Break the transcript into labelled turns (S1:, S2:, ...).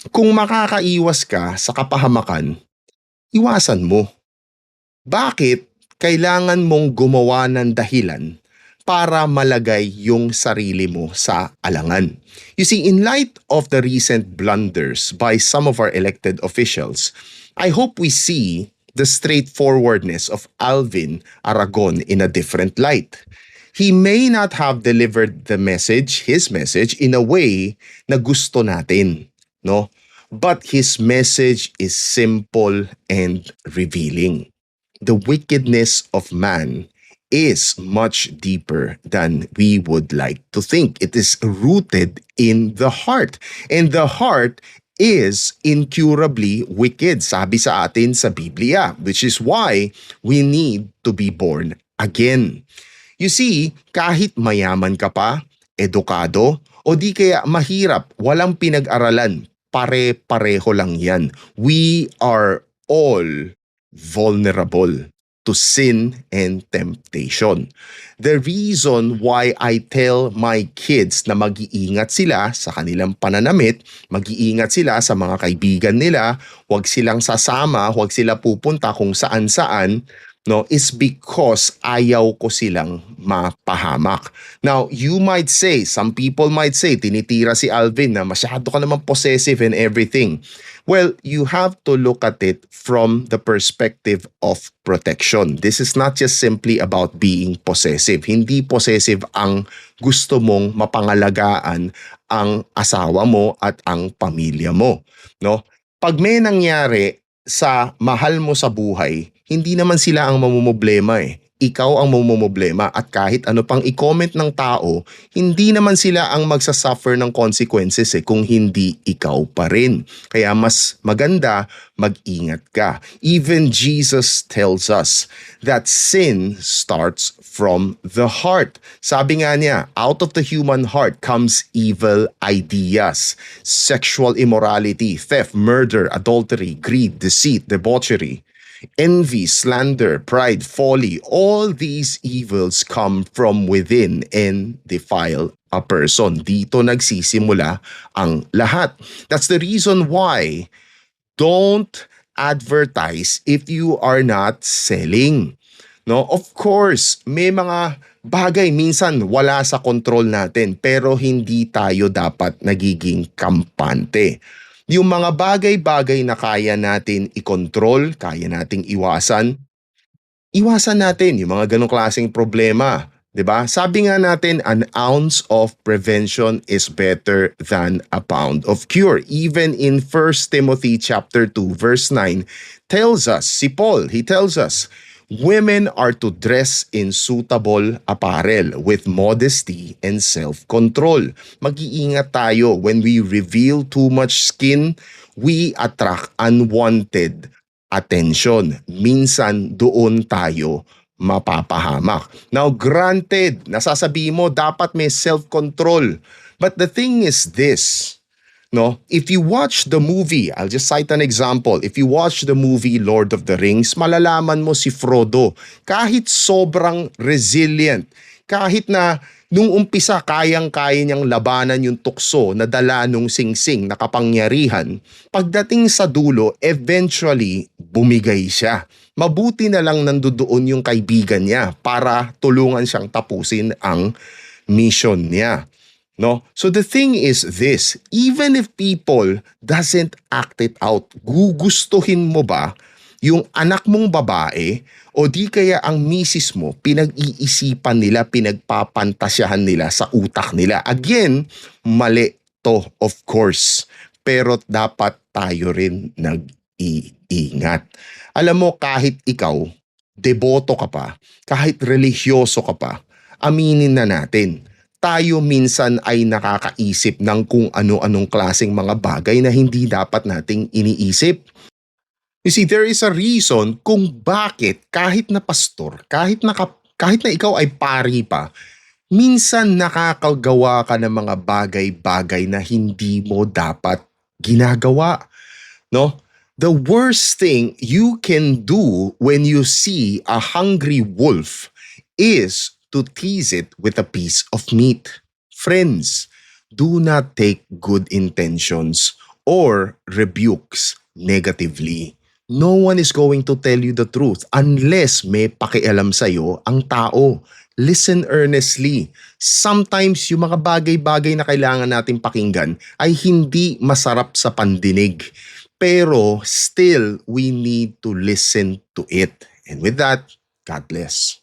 S1: Kung makakaiwas ka sa kapahamakan, iwasan mo. Bakit kailangan mong gumawa ng dahilan para malagay yung sarili mo sa alangan? You see, in light of the recent blunders by some of our elected officials, I hope we see the straightforwardness of Alvin Aragon in a different light. He may not have delivered his message in a way na gusto natin, no? But his message is simple and revealing. The wickedness of man is much deeper than we would like to think. It is rooted in the heart. And the heart is incurably wicked, sabi sa atin sa Biblia, which is why we need to be born again. You see, kahit mayaman ka pa, edukado, o di kaya mahirap, walang pinag-aralan, pare-pareho lang yan. We are all vulnerable to sin and temptation. The reason why I tell my kids na mag-iingat sila sa kanilang pananamit, mag-iingat sila sa mga kaibigan nila, huwag silang sasama, huwag sila pupunta kung saan-saan, no, is because ayaw ko silang mapahamak. Now, some people might say, tinitira si Alvin na masyado ka naman possessive and everything. Well, you have to look at it from the perspective of protection. This is not just simply about being possessive. Hindi possessive ang gusto mong mapangalagaan ang asawa mo at ang pamilya mo, no? Pag may nangyari sa mahal mo sa buhay, hindi naman sila ang mamumblema eh. Ikaw ang mamumblema at kahit ano pang i-comment ng tao, hindi naman sila ang magsasuffer ng consequences kung hindi ikaw pa rin. Kaya mas maganda mag-ingat ka. Even Jesus tells us that sin starts from the heart. Sabi nga niya, out of the human heart comes evil ideas, sexual immorality, theft, murder, adultery, greed, deceit, debauchery, envy, slander, pride, folly. All these evils come from within and defile a person. Dito nagsisimula ang lahat. That's the reason why don't advertise if you are not selling. No, of course, may mga bagay minsan wala sa kontrol natin pero hindi tayo dapat nagiging kampante. Yung mga bagay-bagay na kaya natin i-control, kaya nating iwasan, iwasan natin yung mga ganong klaseng problema. 'Di ba? Sabi nga natin, an ounce of prevention is better than a pound of cure. Even in 1 Timothy chapter 2 verse 9 tells us, si Paul, he tells us, women are to dress in suitable apparel with modesty and self-control. Mag-iingat tayo when we reveal too much skin, we attract unwanted attention. Minsan doon tayo mapapahamak. Now granted, nasasabi mo dapat may self-control. But the thing is this, no? If you watch the movie, I'll just cite an example. If you watch the movie Lord of the Rings, malalaman mo si Frodo, kahit sobrang resilient, kahit na nung umpisa kayang-kaya niyang labanan yung tukso na dala nung singsing na kapangyarihan, pagdating sa dulo, eventually bumigay siya. Mabuti na lang nandoon yung kaibigan niya para tulungan siyang tapusin ang mission niya. No? So the thing is this, even if people doesn't act it out, gugustuhin mo ba yung anak mong babae o di kaya ang misis mo, pinag-iisipan nila, pinagpapantasyahan nila sa utak nila? Again, mali to, of course. Pero dapat tayo rin nag-iingat. Alam mo, kahit ikaw, deboto ka pa, kahit religyoso ka pa, aminin na natin, tayo minsan ay nakakaisip ng kung ano-anong klaseng mga bagay na hindi dapat nating iniisip. You see, there is a reason kung bakit kahit na pastor, kahit na ikaw ay pari pa, minsan nakakagawa ka ng mga bagay-bagay na hindi mo dapat ginagawa, no? The worst thing you can do when you see a hungry wolf is to tease it with a piece of meat. Friends, do not take good intentions or rebukes negatively. No one is going to tell you the truth unless may pakialam sa'yo ang tao. Listen earnestly. Sometimes yung mga bagay-bagay na kailangan natin pakinggan ay hindi masarap sa pandinig. Pero still, we need to listen to it. And with that, God bless.